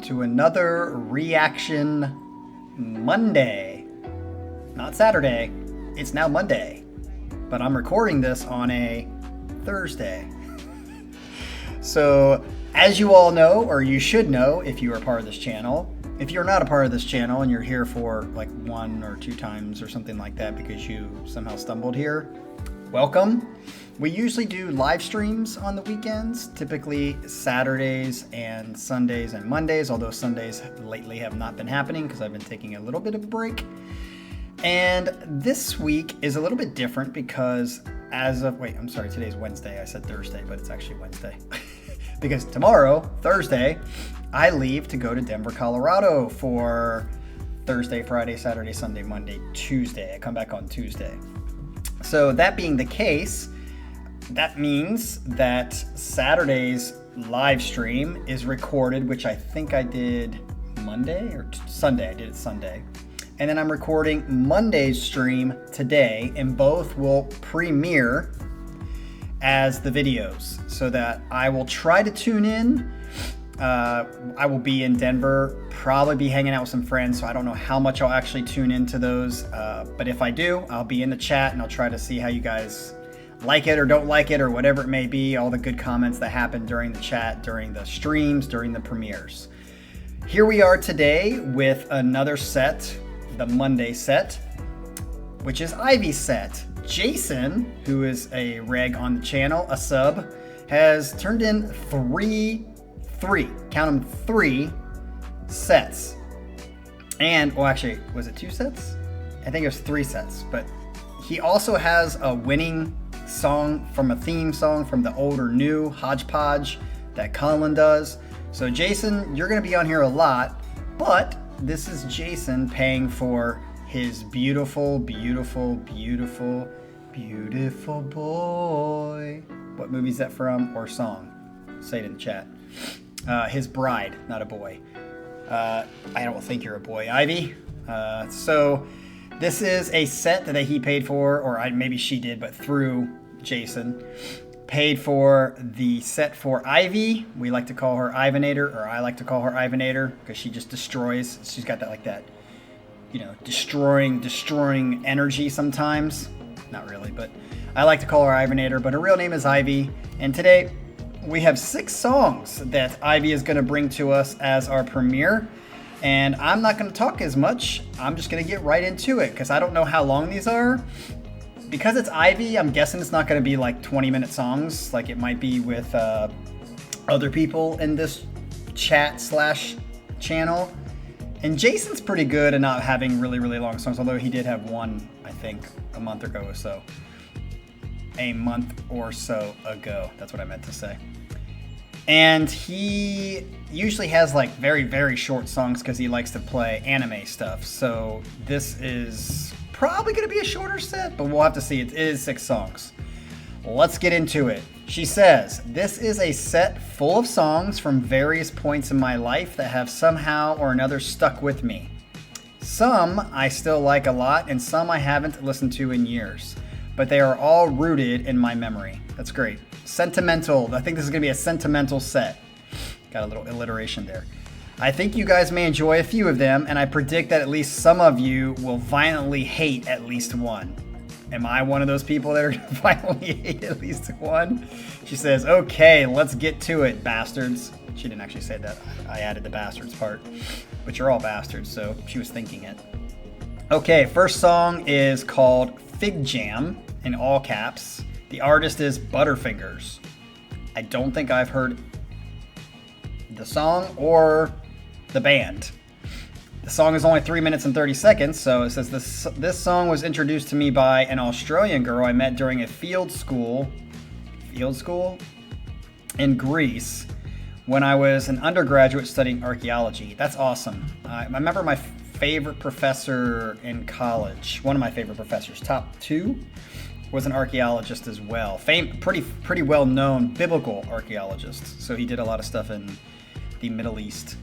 to another Reaction Monday. Not Saturday, it's now Monday, but I'm recording this on a Thursday. So, as you all know, or you should know if you are part of this channel, if you're not a part of this channel and you're here for like 1 or 2 times or something like that because you somehow stumbled here, welcome. We usually do live streams on the weekends, typically Saturdays and Sundays and Mondays, although Sundays lately have not been happening because I've been taking a little bit of a break. And this week is a little bit different because today's Wednesday. I said Thursday, but it's actually Wednesday. Because tomorrow, Thursday, I leave to go to Denver, Colorado for Thursday, Friday, Saturday, Sunday, Monday, Tuesday. I come back on Tuesday. So that being the case, that means that Saturday's live stream is recorded, which I think I did Monday or Sunday. I did it Sunday. And then I'm recording Monday's stream today, and both will premiere as the videos so that I will try to tune in. I will be in Denver, probably be hanging out with some friends, so I don't know how much I'll actually tune into those. But if I do, I'll be in the chat and I'll try to see how you guys like it or don't like it or whatever it may be, all the good comments that happen during the chat, during the streams, during the premieres. Here we are today with another set, the Monday set, which is Ivy's set. Jason, who is a reg on the channel, a sub, has turned in three sets. And, well, actually, was it 2 sets? I think it was 3 sets, but he also has a winning song from a theme song from the old or new hodgepodge that Colin does. So Jason, you're going to be on here a lot, but this is Jason paying for his beautiful, beautiful, beautiful, beautiful boy. What movie is that from or song? Say it in the chat. His bride, not a boy. I don't think you're a boy, Ivy. So this is a set that he paid for, or maybe she did, but through Jason. Paid for the set for Ivy. We like to call her Ivanator, or I like to call her Ivanator, because she just destroys. She's got that, destroying energy sometimes. Not really, but I like to call her Ivanator, but her real name is Ivy. And today we have 6 songs that Ivy is going to bring to us as our premiere. And I'm not going to talk as much. I'm just going to get right into it because I don't know how long these are. Because it's Ivy, I'm guessing it's not going to be like 20-minute songs like it might be with other people in this chat/channel. And Jason's pretty good at not having really, really long songs, although he did have one, I think, a month or so. That's what I meant to say. And he usually has like very, very short songs because he likes to play anime stuff. So this is probably going to be a shorter set, but we'll have to see. It is 6 songs. Let's get into it. She says, this is a set full of songs from various points in my life that have somehow or another stuck with me. Some I still like a lot, and some I haven't listened to in years. But they are all rooted in my memory. That's great. Sentimental. I think this is going to be a sentimental set. Got a little alliteration there. I think you guys may enjoy a few of them, and I predict that at least some of you will violently hate at least one. Am I one of those people that are going to violently hate at least one? She says, okay, let's get to it, bastards. She didn't actually say that. I added the bastards part. But you're all bastards, so she was thinking it. Okay, first song is called Fig Jam, in all caps. The artist is Butterfingers. I don't think I've heard the song or the band. The song is only 3 minutes and 30 seconds, so it says this song was introduced to me by an Australian girl I met during a field school in Greece when I was an undergraduate studying archaeology. That's awesome. I remember my favorite professor in college, one of my favorite professors, top 2, was an archaeologist as well. Pretty well-known biblical archaeologist. So he did a lot of stuff in the Middle East.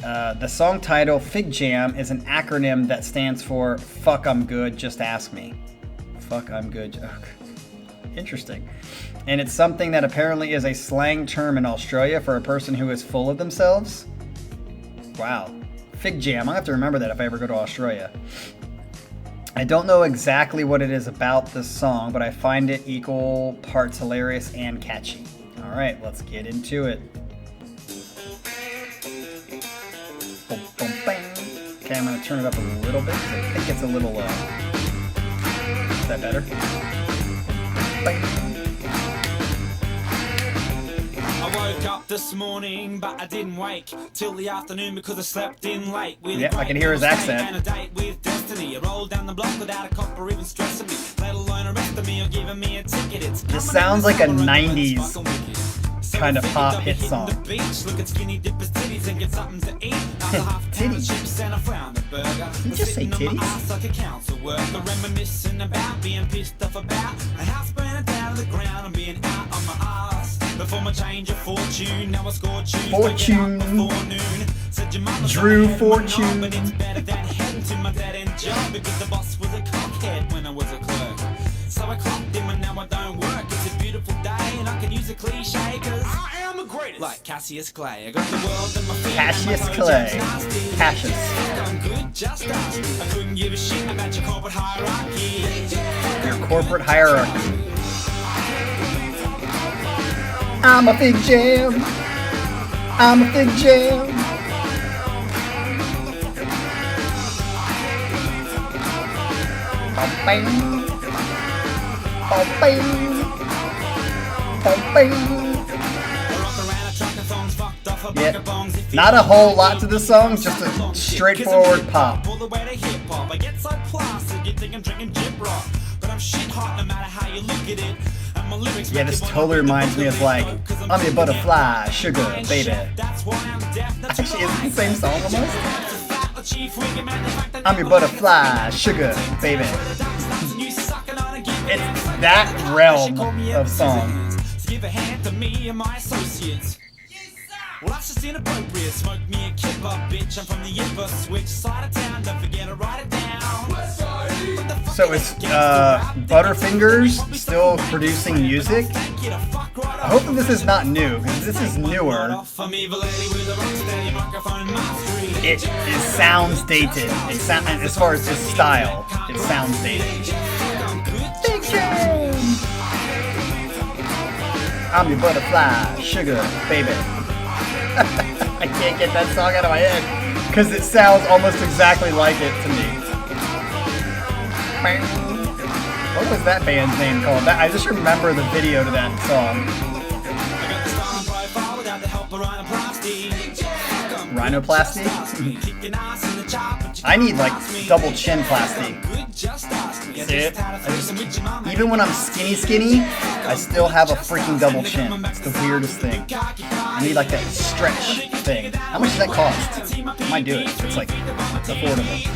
The song title, Fig Jam, is an acronym that stands for Fuck I'm Good, Just Ask Me. Fuck I'm Good. Interesting. And it's something that apparently is a slang term in Australia for a person who is full of themselves. Wow. Fig jam. I'll have to remember that if I ever go to Australia. I don't know exactly what it is about this song, but I find it equal parts hilarious and catchy. All right, let's get into it. Okay, I'm going to turn it up a little bit. I think it's a little low. Is that better? I woke up this morning, but I didn't wake till the afternoon because I slept in late. Yeah, I can hear his accent. And a date with destiny. I rolled down the block without a cop or even stressing me, let alone arresting me or giving me a ticket. This sounds like a 90s kind of pop hit song. Look at skinny dippers' titties and get something to eat. Titties. And I found a burger. Did you just say titties? Like a council worker, reminiscing about being pissed off about a house burning down to the ground and being out on my ass. Before my change of fortune, now I score tunes. Fortune. Drew Fortune. But it's better than heading to my dead end job because the boss was a cockhead when I was a clerk. So I clocked him and now I don't work. It's a beautiful day and I can use a cliche cause I am the greatest. Like Cassius Clay. I got the world in my feet. Cassius Clay. Cassius. I'm good, just us. I couldn't give a shit about your corporate hierarchy. Your corporate hierarchy. I'm a fig jam. I'm a fig jam. Bang. Bang. Bang. Yeah, not a whole lot to the song, just a straightforward pop. Yeah, this totally reminds me of like, I'm your butterfly, sugar, baby. Actually, is it the same song almost? I'm your butterfly, sugar, baby. It's that realm of song. Give a hand to me and my associates. Well, that's just inappropriate. Smoke me a kipper, bitch. I'm from the Yipper. Switch side of town. Don't forget to write it down. So is Butterfingers still producing music? I hope that this is not new, because this is newer. It sounds dated. As far as this style, it sounds dated. I'm your butterfly, sugar, baby. I can't get that song out of my head because it sounds almost exactly like it to me. What was that band's name called? I just remember the video to that song. Rhinoplasty? I need like double chin plasty. See it? Even when I'm skinny, I still have a freaking double chin. It's the weirdest thing. I need like that stretch thing. How much does that cost? I might do it. It's like, it's affordable.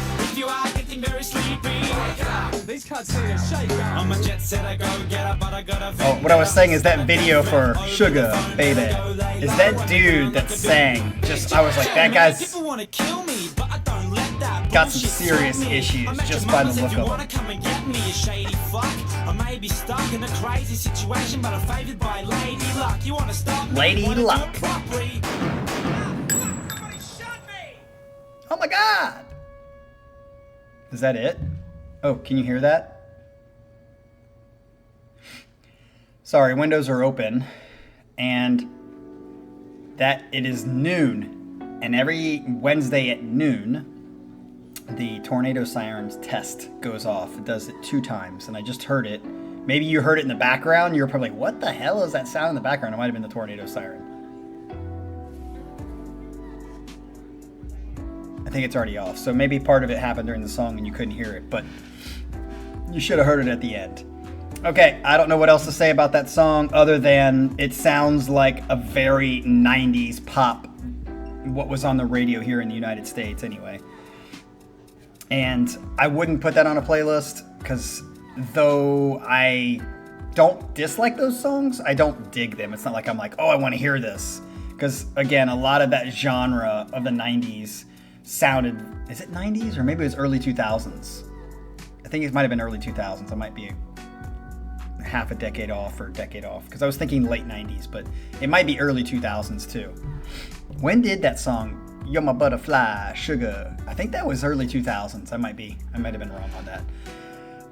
Oh, what I was saying is that video for Sugar, Baby, is that dude that sang, I was like, that guy's got some serious issues just by the look of him. Lady Luck. Oh my God! Is that it? Oh, can you hear that? Sorry, windows are open, and that it is noon, and every Wednesday at noon, the tornado sirens test goes off. It does it 2 times, and I just heard it. Maybe you heard it in the background. You're probably like, what the hell is that sound in the background? It might have been the tornado siren. I think it's already off, so maybe part of it happened during the song and you couldn't hear it, but you should have heard it at the end. Okay, I don't know what else to say about that song other than it sounds like a very 90s pop, what was on the radio here in the United States anyway. And I wouldn't put that on a playlist because though I don't dislike those songs, I don't dig them. It's not like I'm like, oh, I want to hear this. Because again, a lot of that genre of the 90s sounded, is it 90s or maybe it was early 2000s? I think it might have been early 2000s. I might be half a decade off or decade off because I was thinking late 90s, but it might be early 2000s too. When did that song You're my butterfly, sugar. I think that was early 2000s. I might have been wrong on that.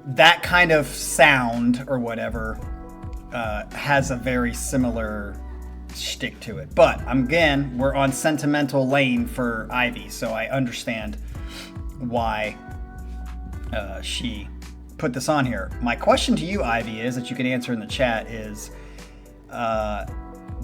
That kind of sound or whatever has a very similar shtick to it. But again, we're on sentimental lane for Ivy, so I understand why she put this on here. My question to you, Ivy, is that you can answer in the chat is,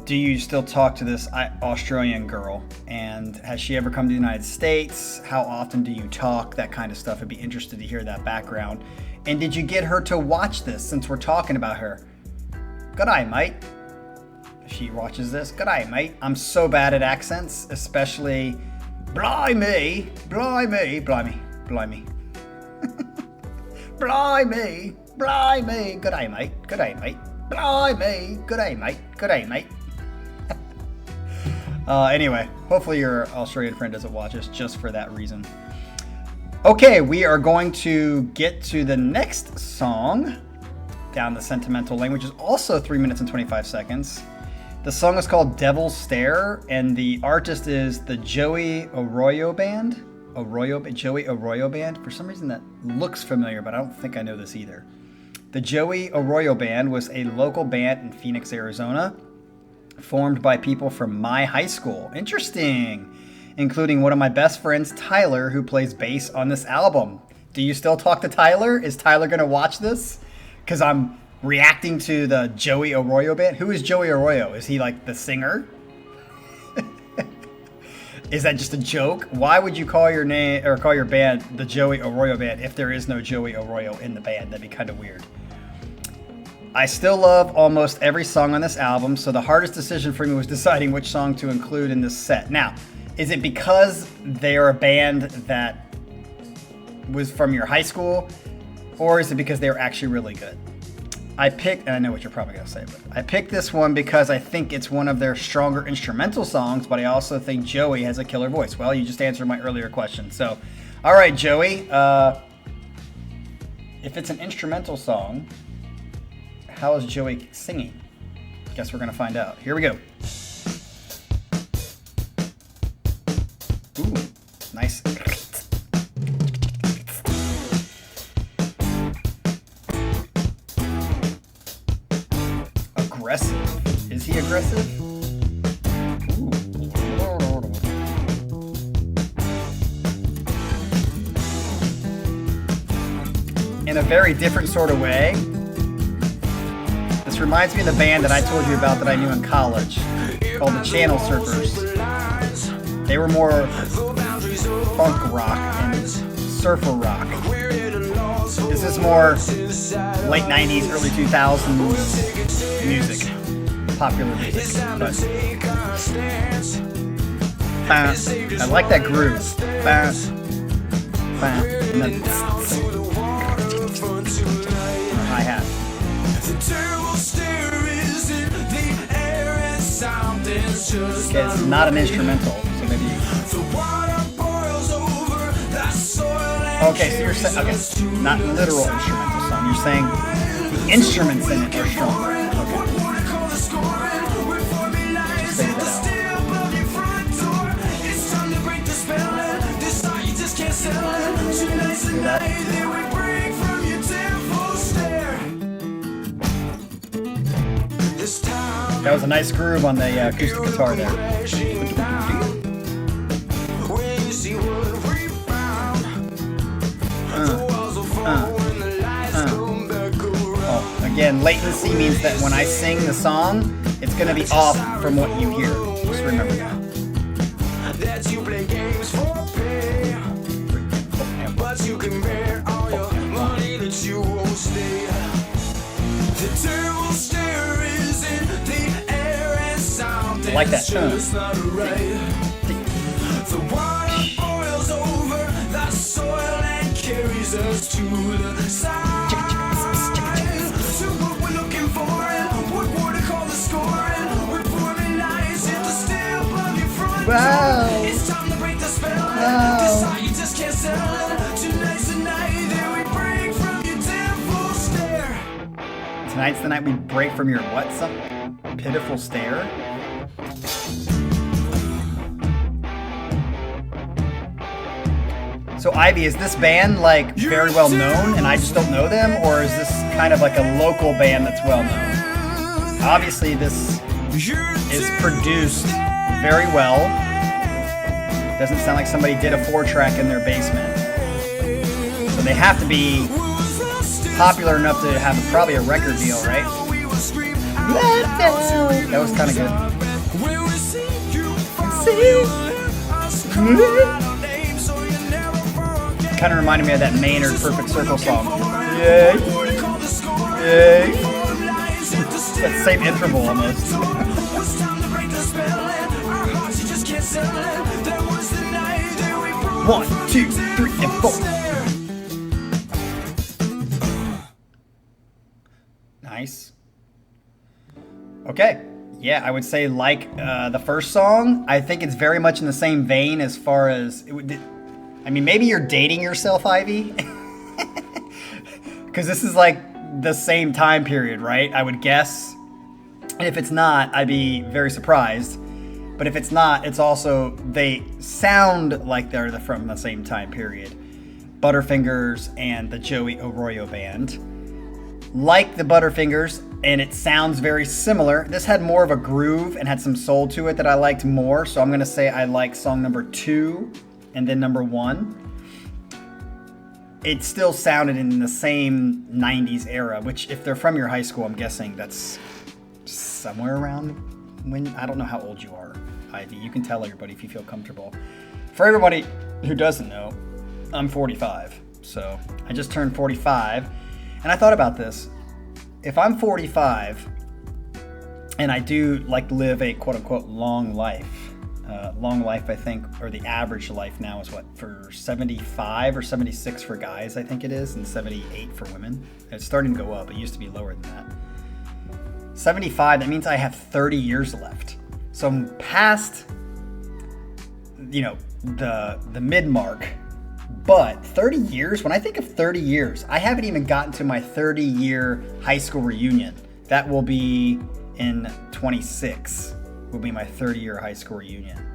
do you still talk to this Australian girl? And has she ever come to the United States? How often do you talk? That kind of stuff. I'd be interested to hear that background. And did you get her to watch this since we're talking about her? G'day, mate. If she watches this, g'day, mate. I'm so bad at accents, especially blimey, blimey, blimey, blimey. Blimey, blimey, g'day, mate, g'day, mate. Blimey, g'day, mate, g'day, mate. Anyway, hopefully your Australian friend doesn't watch us just for that reason. Okay, we are going to get to the next song down the sentimental lane, which is also 3 minutes and 25 seconds. The song is called Devil's Stare, and the artist is the Joey Arroyo Band. Joey Arroyo Band. For some reason that looks familiar, but I don't think I know this either. The Joey Arroyo Band was a local band in Phoenix, Arizona, formed by people from my high school. Interesting. Including one of my best friends, Tyler, who plays bass on this album. Do you still talk to Tyler? Is Tyler going to watch this? Because I'm reacting to the Joey Arroyo Band. Who is Joey Arroyo? Is he like the singer? Is that just a joke? Why would you call your name or call your band the Joey Arroyo Band if there is no Joey Arroyo in the band? That'd be kind of weird. I still love almost every song on this album, so the hardest decision for me was deciding which song to include in this set. Now, is it because they're a band that was from your high school, or is it because they were actually really good? I picked, and I know what you're probably going to say, but I picked this one because I think it's one of their stronger instrumental songs, but I also think Joey has a killer voice. Well, you just answered my earlier question. So, all right, Joey, if it's an instrumental song, how is Joey singing? Guess we're going to find out. Here we go. Ooh, nice. Aggressive. Is he aggressive? Ooh. In a very different sort of way. This reminds me of the band that I told you about that I knew in college, called the Channel Surfers. They were more funk rock and surfer rock. This is more late 90s, early 2000s music, popular music. But, I like that groove. And then hi-hat. Okay, it's not an instrumental, so maybe. Okay, so you're saying, okay, not literal instrumental song. You're saying the instruments in it are strong. Okay. Just figure that out. That was a nice groove on the acoustic guitar there. Oh, again, latency means that when I sing the song, it's going to be off from what you hear. Just remember that. But you can bear all your money that you won't stay. The terrible stare is in the air and something like that tone. The water boils over the soil and carries us to the side. So what we're looking for and what water call the score and we're pouring lies in the still above your front door. It's time to break the spell. This night you just can't sell it. Tonight's the night that we break from your devil stare. Tonight's the night we break from your what? Some pitiful stare? So Ivy, is this band like very well known and I just don't know them, or is this kind of like a local band that's well known? Obviously this is produced very well. Doesn't sound like somebody did a 4-track in their basement. So they have to be popular enough to have probably a record deal, right? That was kind of good. Kind of reminded me of that Maynard Perfect Circle song. Yay! Yay! That same interval almost. 1, 2, 3, and 4. Nice. Okay. Yeah, I would say like the first song. I think it's very much in the same vein as far as I mean, maybe you're dating yourself, Ivy, because this is like the same time period, right? I would guess. And if it's not, I'd be very surprised. But if it's not, it's also, they sound like they're from the same time period. Butterfingers and the Joey Arroyo band. Like the Butterfingers, and it sounds very similar. This had more of a groove and had some soul to it that I liked more. So I'm going to say I like song number 2 and then number 1. It still sounded in the same 90s era, which if they're from your high school, I'm guessing that's somewhere around when, I don't know how old you are, Ivy. You can tell everybody if you feel comfortable. For everybody who doesn't know, I'm 45. So I just turned 45. And I thought about this. If I'm 45 and I do like live a quote unquote long life, I think, or the average life now is what, for 75 or 76 for guys, I think it is, and 78 for women. It's starting to go up. It used to be lower than that. 75, that means I have 30 years left. So I'm past, the mid-mark. But 30 years, when I think of 30 years, I haven't even gotten to my 30-year high school reunion. That will be in 26, will be my 30-year high school reunion.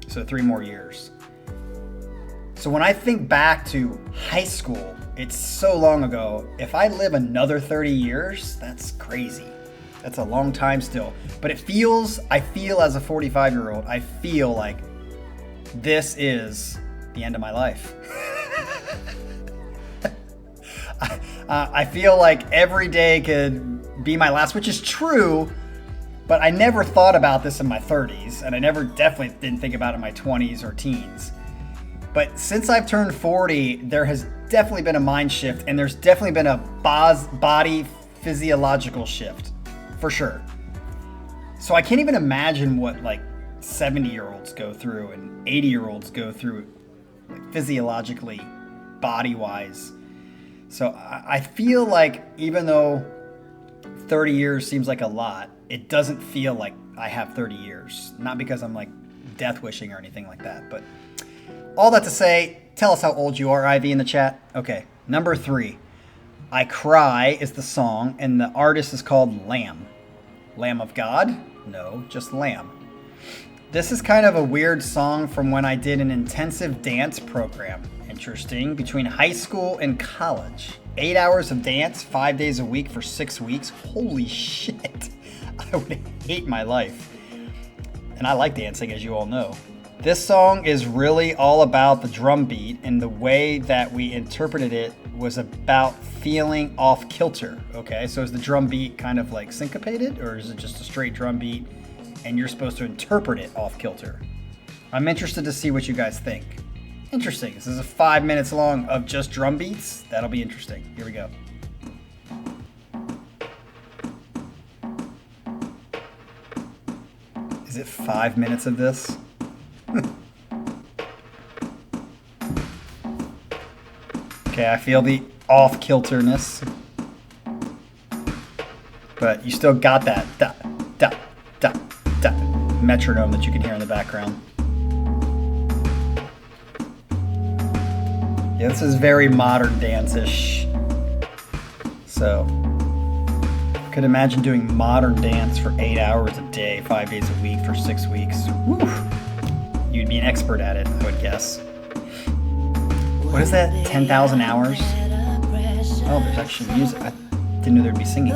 So 3 more years. So when I think back to high school, it's so long ago. If I live another 30 years, that's crazy. That's a long time still. But I feel as a 45-year-old, I feel like this is the end of my life. I feel like every day could be my last, which is true, but I never thought about this in my 30s, and I definitely didn't think about it in my 20s or teens. But since I've turned 40, there has definitely been a mind shift, and there's definitely been a body physiological shift, for sure. So I can't even imagine what like 70-year-olds go through and 80-year-olds go through, like, physiologically, body-wise. So I feel like even though 30 years seems like a lot, it doesn't feel like I have 30 years. Not because I'm like death wishing or anything like that. But all that to say, tell us how old you are, Ivy, in the chat. Okay, number 3. I Cry is the song, and the artist is called Lamb. Lamb of God? No, just Lamb. This is kind of a weird song from when I did an intensive dance program. Interesting. Between high school and college. 8 hours of dance, 5 days a week for 6 weeks. Holy shit. I would hate my life. And I like dancing, as you all know. This song is really all about the drum beat, and the way that we interpreted it was about feeling off kilter. Okay, so is the drum beat kind of like syncopated, or is it just a straight drum beat and you're supposed to interpret it off kilter? I'm interested to see what you guys think. Interesting. This is a 5 minutes long of just drum beats. That'll be interesting. Here we go. Is it 5 minutes of this? Okay, I feel the off-kilterness. But you still got that da, da, da, da metronome that you can hear in the background. Yeah, this is very modern dance-ish. So, I could imagine doing modern dance for 8 hours a day, 5 days a week for 6 weeks. Woo! You'd be an expert at it, I would guess. What is that? 10,000 hours? Oh, there's actually music. I didn't know there'd be singing.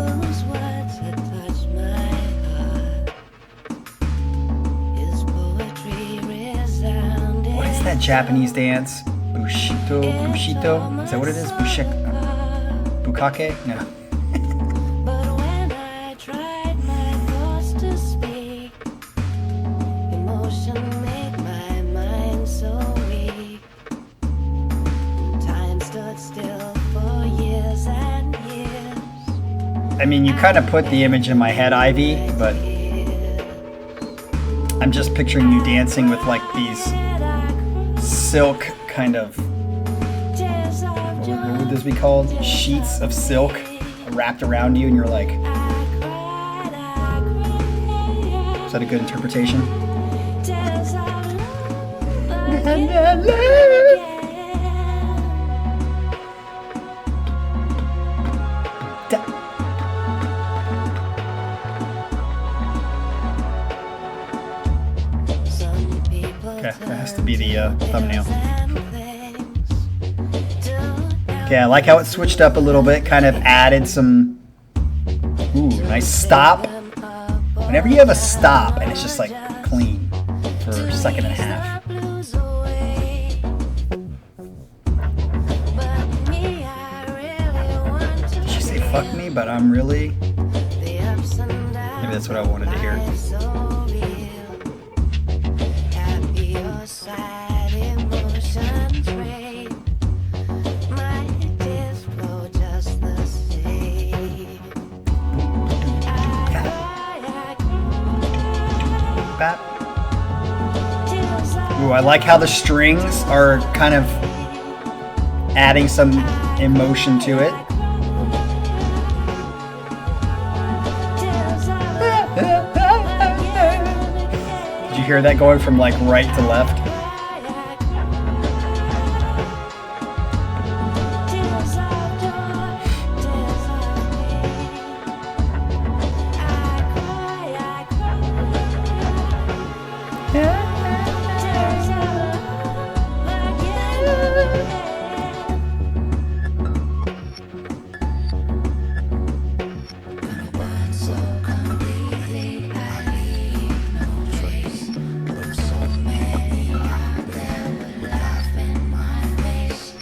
What is that Japanese dance? Bushito? Bushito? Is that what it is? Bukake? No. I mean, you kind of put the image in my head, Ivy, but I'm just picturing you dancing with like these silk kind of, what would this be called? Sheets of silk wrapped around you, and you're like, is that a good interpretation? Okay, that has to be the thumbnail. Okay, I like how it switched up a little bit, kind of added some, ooh, nice stop. Whenever you have a stop and it's just like clean for a second and a half. Did she say fuck me, but I'm really? Maybe that's what I wanted to hear. Ooh, I like how the strings are kind of adding some emotion to it. Did you hear that going from like right to left?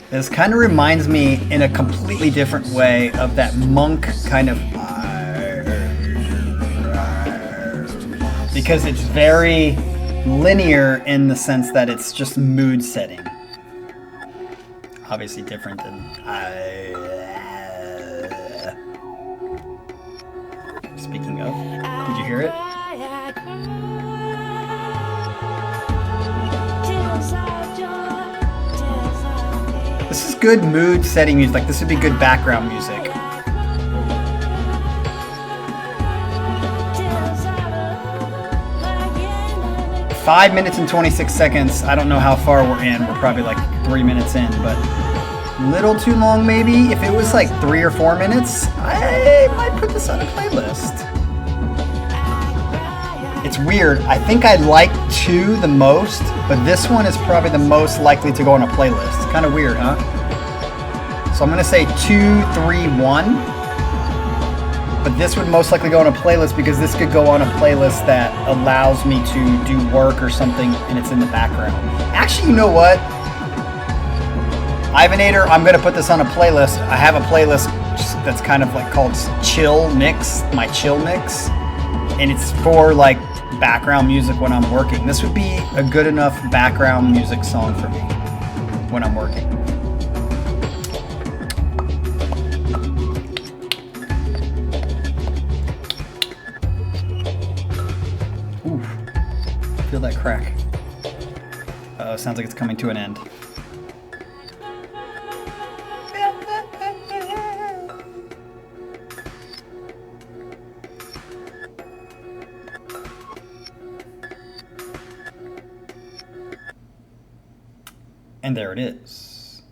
This kind of reminds me in a completely different way of that monk kind of, because it's very linear in the sense that it's just mood setting. Obviously different than Speaking of, did you hear it? This is good mood setting music. Like this would be good background music. Five minutes and 26 seconds. I don't know how far we're in. We're probably like 3 minutes in, but little too long maybe. If it was like 3 or 4 minutes, I might put this on a playlist. It's weird. I think I like 2 the most, but this one is probably the most likely to go on a playlist. Kind of weird, huh? So I'm going to say 2, 3, 1. But this would most likely go on a playlist because this could go on a playlist that allows me to do work or something and it's in the background. Actually, you know what? Ivanator, I'm going to put this on a playlist. I have a playlist that's kind of like called Chill Mix, my Chill Mix. And it's for like background music when I'm working. This would be a good enough background music song for me when I'm working. Oof. Feel that crack. Sounds like it's coming to an end. And there it is.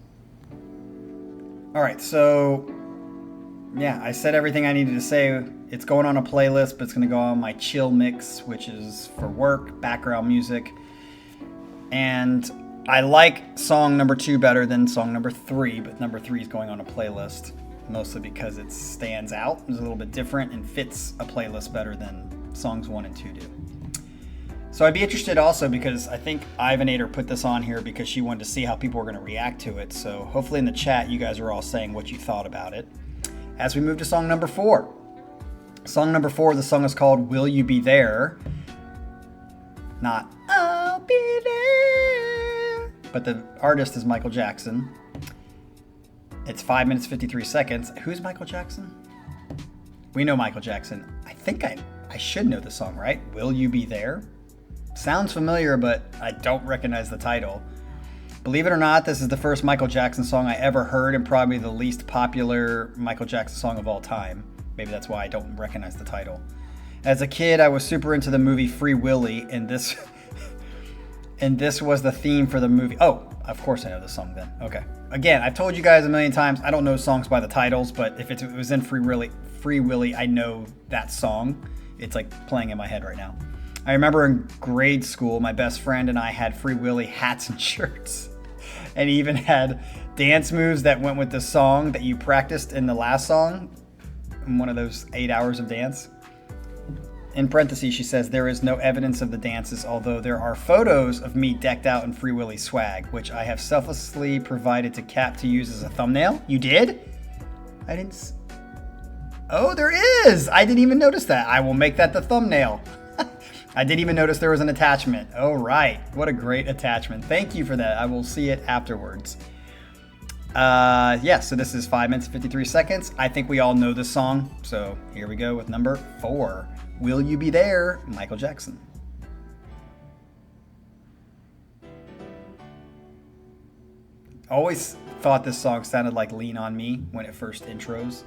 All right, so yeah, I said everything I needed to say. It's going on a playlist, but it's going to go on my chill mix, which is for work, background music. And I like song number 2 better than song number 3, but number 3 is going on a playlist, mostly because it stands out, it's a little bit different, and fits a playlist better than songs 1 and 2 do. So I'd be interested also because I think Ivanator put this on here because she wanted to see how people were going to react to it. So hopefully in the chat you guys are all saying what you thought about it. As we move to song number 4. Song number 4, the song is called Will You Be There? Not I'll Be There. But the artist is Michael Jackson. It's 5 minutes 53 seconds. Who's Michael Jackson? We know Michael Jackson. I think I should know the song, right? Will You Be There? Sounds familiar, but I don't recognize the title. Believe it or not, this is the first Michael Jackson song I ever heard and probably the least popular Michael Jackson song of all time. Maybe that's why I don't recognize the title. As a kid, I was super into the movie Free Willy, and this was the theme for the movie. Oh, of course I know this song then. Okay. Again, I've told you guys a million times, I don't know songs by the titles, but if it was in Free Willy, I know that song. It's like playing in my head right now. I remember in grade school, my best friend and I had Free Willy hats and shirts. And he even had dance moves that went with the song that you practiced in the last song. In one of those 8 hours of dance. In parentheses, she says, there is no evidence of the dances, although there are photos of me decked out in Free Willy swag, which I have selflessly provided to Cap to use as a thumbnail. You did? I didn't. Oh, there is! I didn't even notice that. I will make that the thumbnail. I didn't even notice there was an attachment. Oh, right. What a great attachment. Thank you for that. I will see it afterwards. Yeah, so this is 5 minutes, 53 seconds. I think we all know this song. So here we go with number 4. Will You Be There? Michael Jackson. Always thought this song sounded like Lean on Me when it first intros.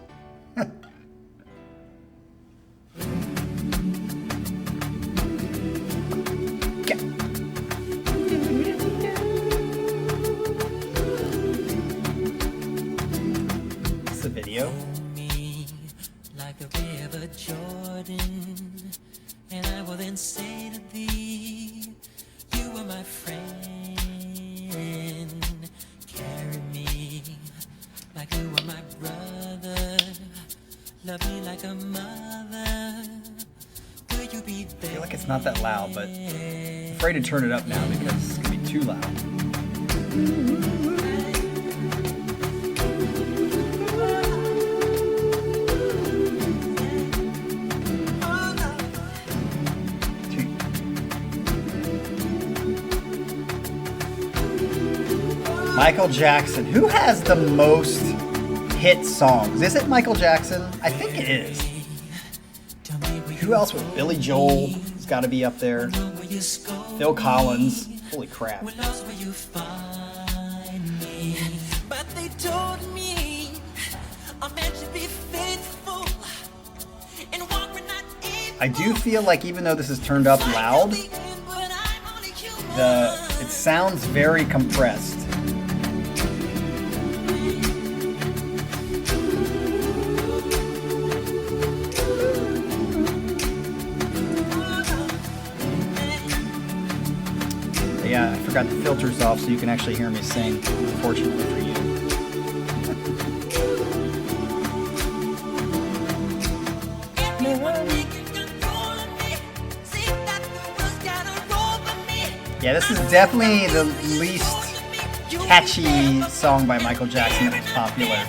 Video. Like a river Jordan, and I will then say to thee, you are my friend. Carry me like you are my brother. Love me like a mother. Will you be there? I feel like it's not that loud, but I'm afraid to turn it up now because it's gonna be too loud. Michael Jackson. Who has the most hit songs? Is it Michael Jackson? I think it is. Who else with Billy Joel? He's got to be up there. Phil Collins. Holy crap. But they told me a man should be faithful and walk when not able. I do feel like even though this is turned up loud, it sounds very compressed. Yeah, I forgot the filters off so you can actually hear me sing, unfortunately for you. Yeah, this is definitely the least catchy song by Michael Jackson that was popular.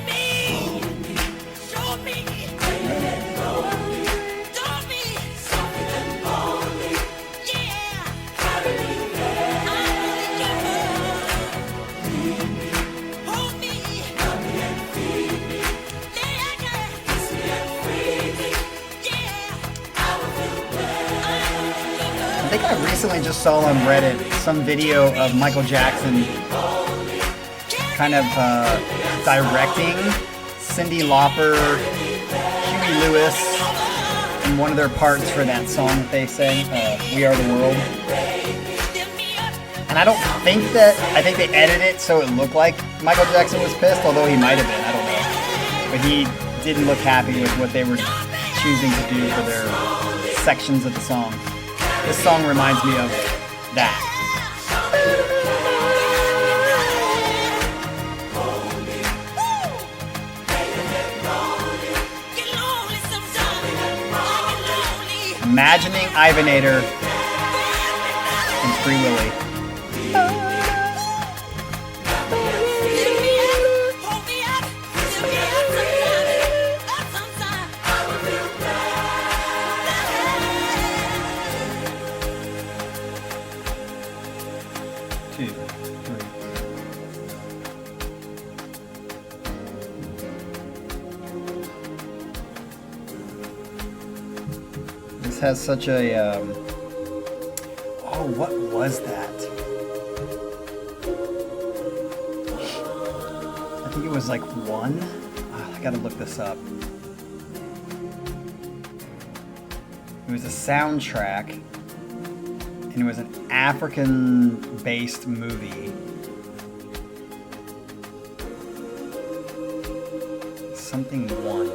I think I recently just saw on Reddit some video of Michael Jackson kind of directing Cyndi Lauper, Huey Lewis, in one of their parts for that song that they sang, We Are the World. And I think they edited it so it looked like Michael Jackson was pissed, although he might have been, I don't know. But he didn't look happy with what they were choosing to do for their sections of the song. This song reminds me of that. imagining Ivanator and Free Willy. This has such a, oh, what was that? I think it was like one. Oh, I gotta look this up. It was a soundtrack, and it was an African-based movie. Something one.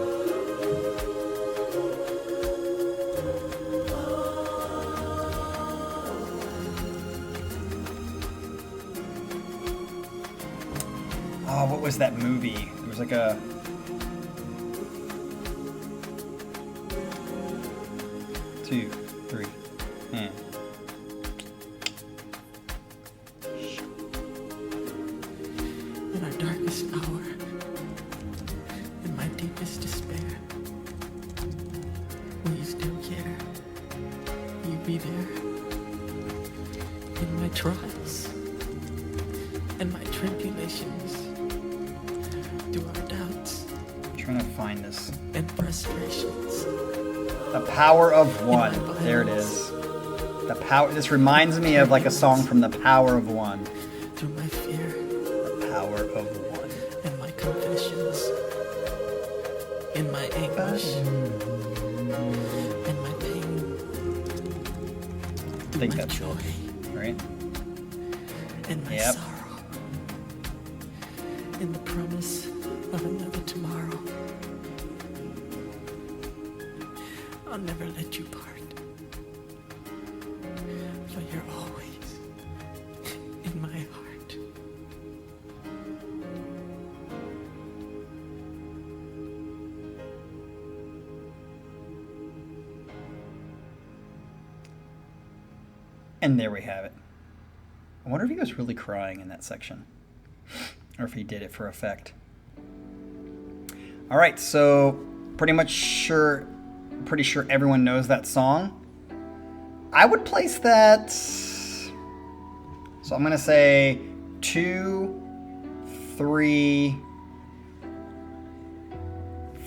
Oh, what was that movie? It was like a... Two, three, yeah. In our darkest hour, in my deepest despair, will you still care? Will you be there? In my trials and my tribulations, through our doubts, I'm trying to find this. and frustrations. The Power of One. There it is. The power. This reminds me of like a song from The Power of One. Through my fear The Power of One. and my confessions, in my anguish and my pain, I think my that's joy right. and my Yep. sorrow, in the promise of another tomorrow. I'll never let you part, for you're always in my heart. And there we have it. I wonder if he was really crying in that section, or if he did it for effect. All right, so pretty sure everyone knows that song. I would place that. So I'm gonna say 2, 3,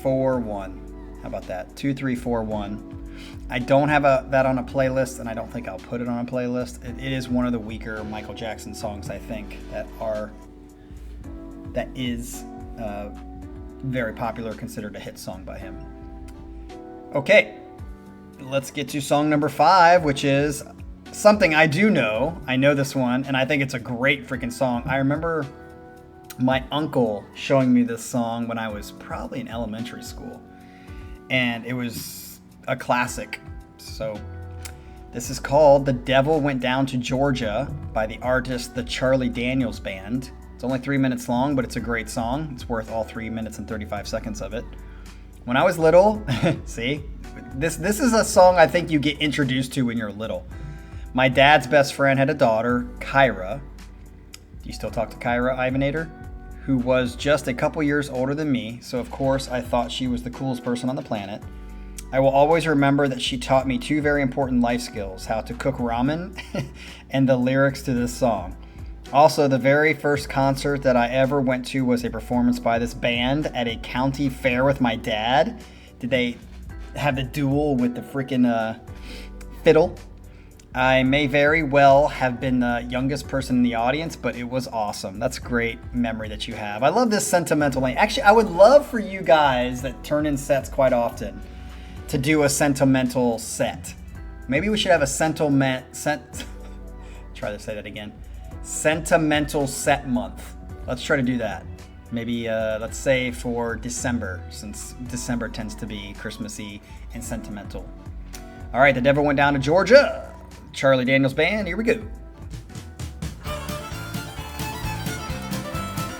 4, 1. How about that? 2, 3, 4, 1. I don't have that on a playlist, and I don't think I'll put it on a playlist. It is one of the weaker Michael Jackson songs, I think, that is very popular, considered a hit song by him. Okay, let's get to song number 5, which is something I do know. I know this one, and I think it's a great freaking song. I remember my uncle showing me this song when I was probably in elementary school, and it was a classic. So this is called The Devil Went Down to Georgia by the artist The Charlie Daniels Band. It's only 3 minutes long, but it's a great song. It's worth all 3 minutes and 35 seconds of it. When I was little, see, this is a song I think you get introduced to when you're little. My dad's best friend had a daughter, Kyra. Do you still talk to Kyra, Ivanator? Who was just a couple years older than me, so of course I thought she was the coolest person on the planet. I will always remember that she taught me 2 very important life skills, how to cook ramen and the lyrics to this song. Also, the very first concert that I ever went to was a performance by this band at a county fair with my dad. Did they have the duel with the freaking fiddle? I may very well have been the youngest person in the audience, but it was awesome. That's a great memory that you have. I love this sentimental lane. Actually, I would love for you guys that turn in sets quite often to do a sentimental set. Maybe we should have a sentimental set month. Let's try to do that. Maybe let's say for December, since December tends to be Christmassy and sentimental. All right, The Devil Went Down to Georgia. Charlie Daniels Band, here we go.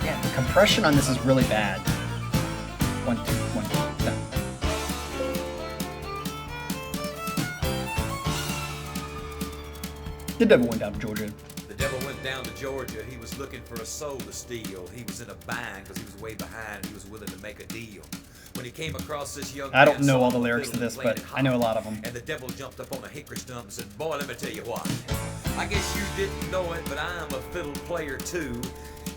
Yeah, the compression on this is really bad. 1, 2, 1, 2, 7. The devil went down to Georgia. The devil went down to Georgia. He was looking for a soul to steal. He was in a bind because he was way behind. He was willing to make a deal. When he came across this young I don't man, know saw all the him lyrics to fiddling, this, playing but it I know a hot. lot of them. And the devil jumped up on a hickory stump and said, boy, let me tell you what. I guess you didn't know it, but I'm a fiddle player too.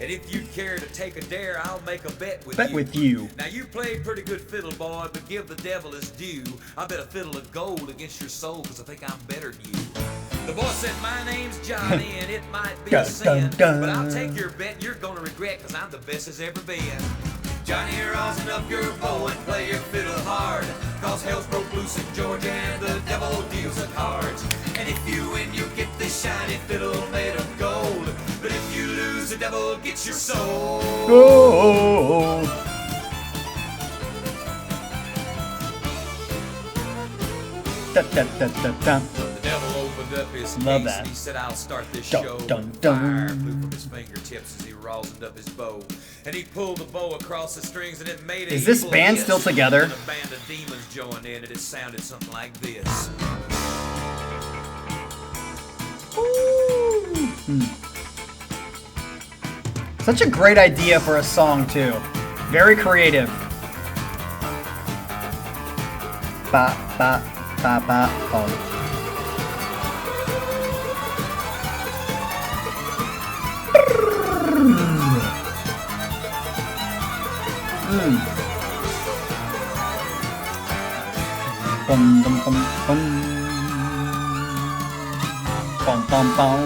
And if you care to take a dare, I'll make a bet with you. Now you played pretty good fiddle, boy, but give the devil his due. I bet a fiddle of gold against your soul, cause I think I'm better than you. The boy said, my name's Johnny, and it might be a sin, but I'll take your bet and you're gonna regret, cause I'm the best as ever been. Johnny, rosin up your bow and play your fiddle hard, cause hell's broke loose in Georgia and the devil deals the cards. And if you win, you get this shiny fiddle made of gold, but if you lose, the devil gets your soul. Gold. Da, da, da, da, da. The devil opened up his Love case that. and he said, I'll start this Dun, show. dun, And dun. fire flew from his fingertips as he rosined up his bow. And he pulled the bow across the strings and it made a Is this evil band hiss. still together? And a band of demons joined in and it sounded something like this. Such a great idea for a song too. Very creative. Ba ba ba ba oh. Bum bum bum bum. Bum bum bum.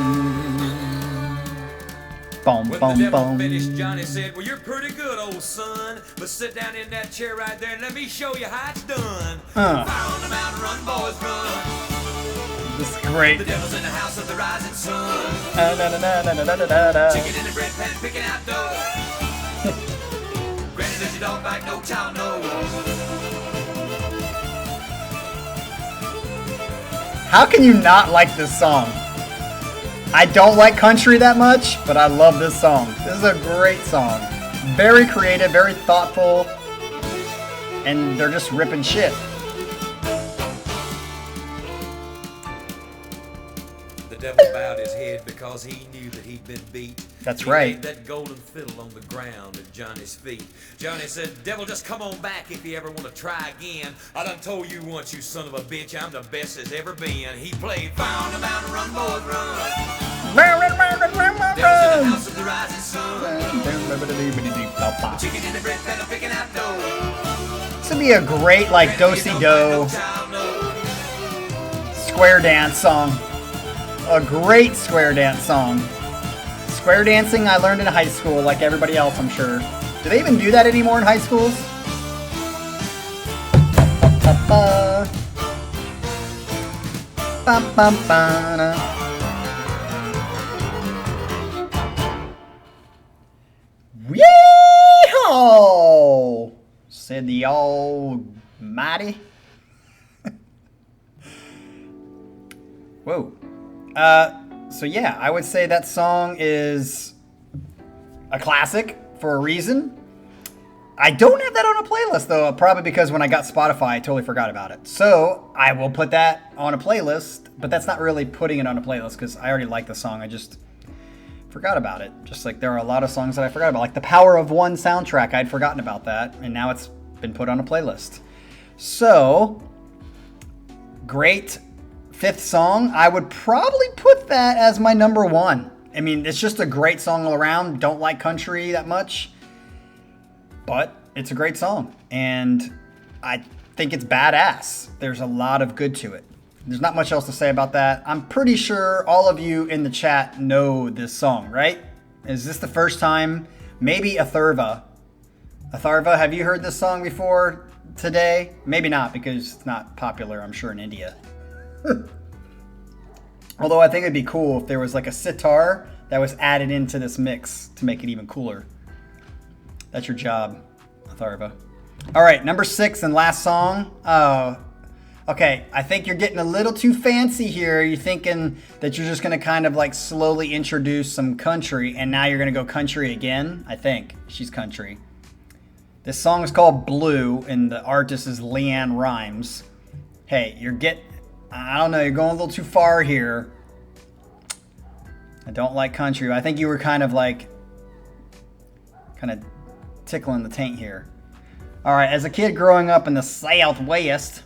Bum When bum the devil bum. finished, Johnny said, well, you're pretty good, old son, but sit down in that chair right there and let me show you how it's done. Fire on the mountain, run, boys, run. This is great. The devil's in the house of the rising sun. Da-da-da-da-da-da-da-da. Chicken in the bread pan, picking out dough. Granny, does your dog bite? No child knows. How can you not like this song? I don't like country that much, but I love this song. This is a great song. Very creative, very thoughtful, and they're just ripping shit. The devil bowed his head because he knew that he'd been beat. That's He right. laid that golden fiddle on the ground at Johnny's feet. Johnny said, devil, just come on back if you ever want to try again. I done told you once, you son of a bitch, I'm the best as ever been. He played fire on the mountain, run, boys, run. Devil's in the house of the rising sun. Chicken in the bread pan, I'm picking out dough. This would be a great, like, do-si-do square dance song. A great square dance song. Square dancing I learned in high school, like everybody else, I'm sure. Do they even do that anymore in high schools? Ba-ba. Ba-ba-ba-da. Yeehaw! Said the almighty. Whoa. So yeah, I would say that song is a classic for a reason. I don't have that on a playlist though, probably because when I got Spotify, I totally forgot about it. So I will put that on a playlist, but that's not really putting it on a playlist because I already like the song. I just forgot about it. Just like there are a lot of songs that I forgot about, like the Power of One soundtrack. I'd forgotten about that, and now it's been put on a playlist. So great. Fifth song, I would probably put that as my number one. I mean, it's just a great song all around. Don't like country that much, but it's a great song. And I think it's badass. There's a lot of good to it. There's not much else to say about that. I'm pretty sure all of you in the chat know this song, right? Is this the first time? Maybe Atharva. Atharva, have you heard this song before today? Maybe not, because it's not popular, I'm sure, in India. Although I think it'd be cool if there was like a sitar that was added into this mix to make it even cooler. That's your job, Atharva. All right, number 6 and last song. Okay, I think you're getting a little too fancy here. You're thinking that you're just going to kind of like slowly introduce some country, and now you're going to go country again. I think she's country. This song is called Blue, and the artist is LeAnne Rimes. Hey, I don't know, you're going a little too far here. I don't like country. I think you were kind of tickling the taint here. All right, as a kid growing up in the Southwest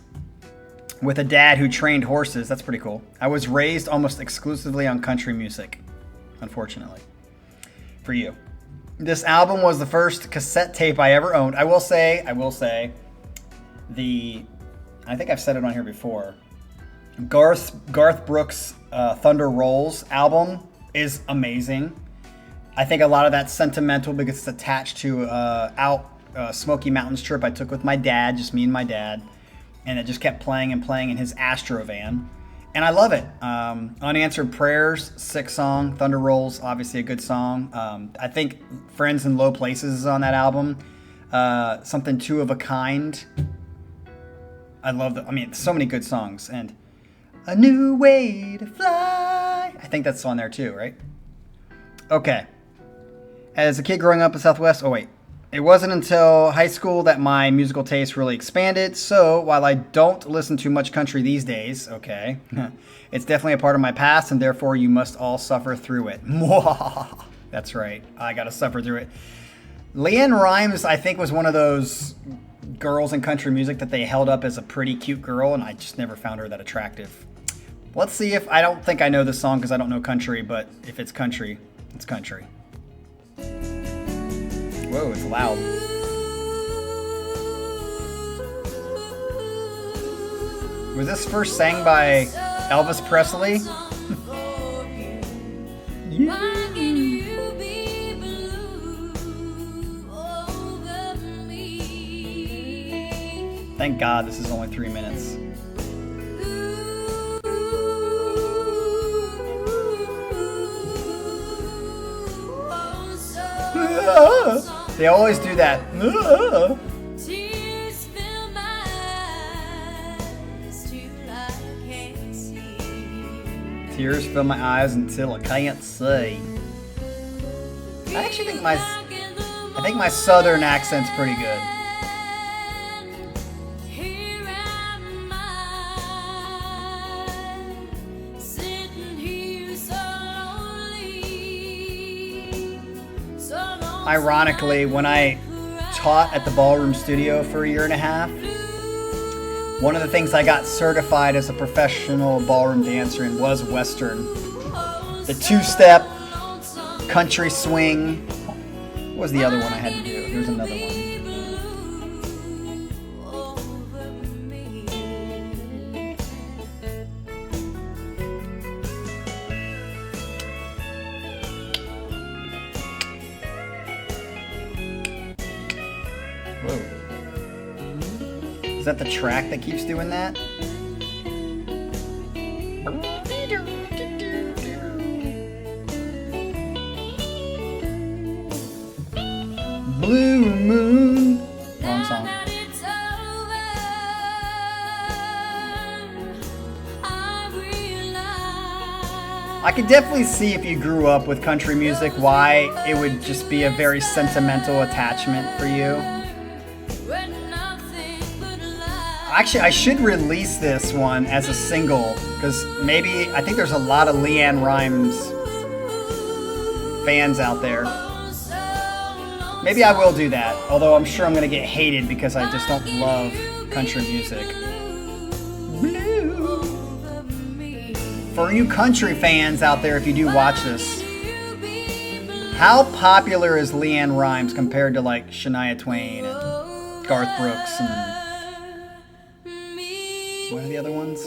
with a dad who trained horses, that's pretty cool. I was raised almost exclusively on country music, unfortunately. For you. This album was the first cassette tape I ever owned. I will say, I think I've said it on here before. Garth Brooks' Thunder Rolls album is amazing. I think a lot of that's sentimental because it's attached to Smoky Mountains trip I took with my dad, just me and my dad, and it just kept playing and playing in his Astro van, and I love it. Unanswered Prayers, sick song. Thunder Rolls, obviously a good song. I think Friends in Low Places is on that album. Something Two of a Kind. I love so many good songs. And A New Way to Fly, I think that's on there too, right? Okay. As a kid growing up in Southwest, it wasn't until high school that my musical taste really expanded. So while I don't listen to much country these days, it's definitely a part of my past, and therefore you must all suffer through it. That's right. I got to suffer through it. LeAnne Rimes, I think, was one of those girls in country music that they held up as a pretty cute girl, and I just never found her that attractive. Let's see if, I don't think I know this song because I don't know country, but if it's country, it's country. Whoa, it's loud. Was this first sang by Elvis Presley? Yeah. Thank God this is only 3 minutes. They always do that. Tears fill my eyes until I can't see. I actually think my southern accent's pretty good. Ironically, when I taught at the ballroom studio for 1.5 years, one of the things I got certified as a professional ballroom dancer in was Western. The two-step, country swing. What was the other one I had to do? There's another one. Is that the track that keeps doing that? Blue Moon. Wrong song. I could definitely see if you grew up with country music why it would just be a very sentimental attachment for you. Actually, I should release this one as a single because I think there's a lot of LeAnne Rimes fans out there. Maybe I will do that, although I'm sure I'm going to get hated because I just don't love country music. Blue. For you country fans out there, if you do watch this, how popular is LeAnne Rimes compared to like Shania Twain and Garth Brooks and what are the other ones?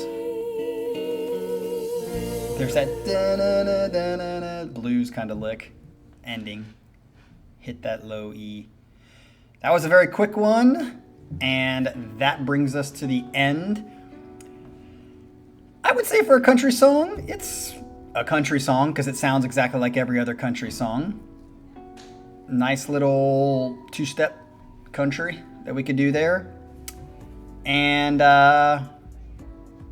There's that da-na-na-na-na-na blues kind of lick ending. Hit that low E. That was a very quick one, and that brings us to the end. I would say for a country song, it's a country song because it sounds exactly like every other country song. Nice little two-step country that we could do there. And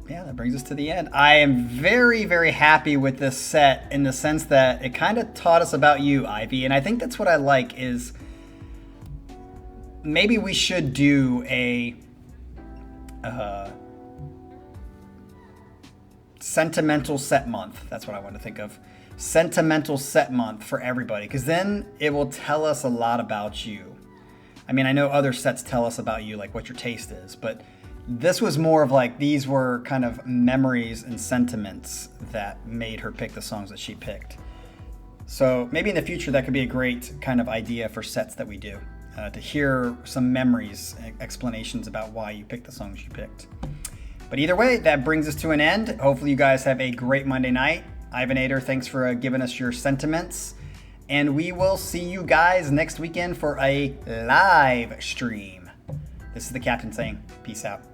yeah, that brings us to the end. I am very, very happy with this set in the sense that it kind of taught us about you, Ivy. And I think that's what I like is maybe we should do a sentimental set month. That's what I want to think of. sentimental set month for everybody, because then it will tell us a lot about you. I mean, I know other sets tell us about you, like what your taste is, but this was more of like, these were kind of memories and sentiments that made her pick the songs that she picked. So maybe in the future that could be a great kind of idea for sets that we do, to hear some memories, explanations about why you picked the songs you picked. But either way, that brings us to an end. Hopefully you guys have a great Monday night. Ivanator, thanks for giving us your sentiments. And we will see you guys next weekend for a live stream. This is the captain saying, peace out.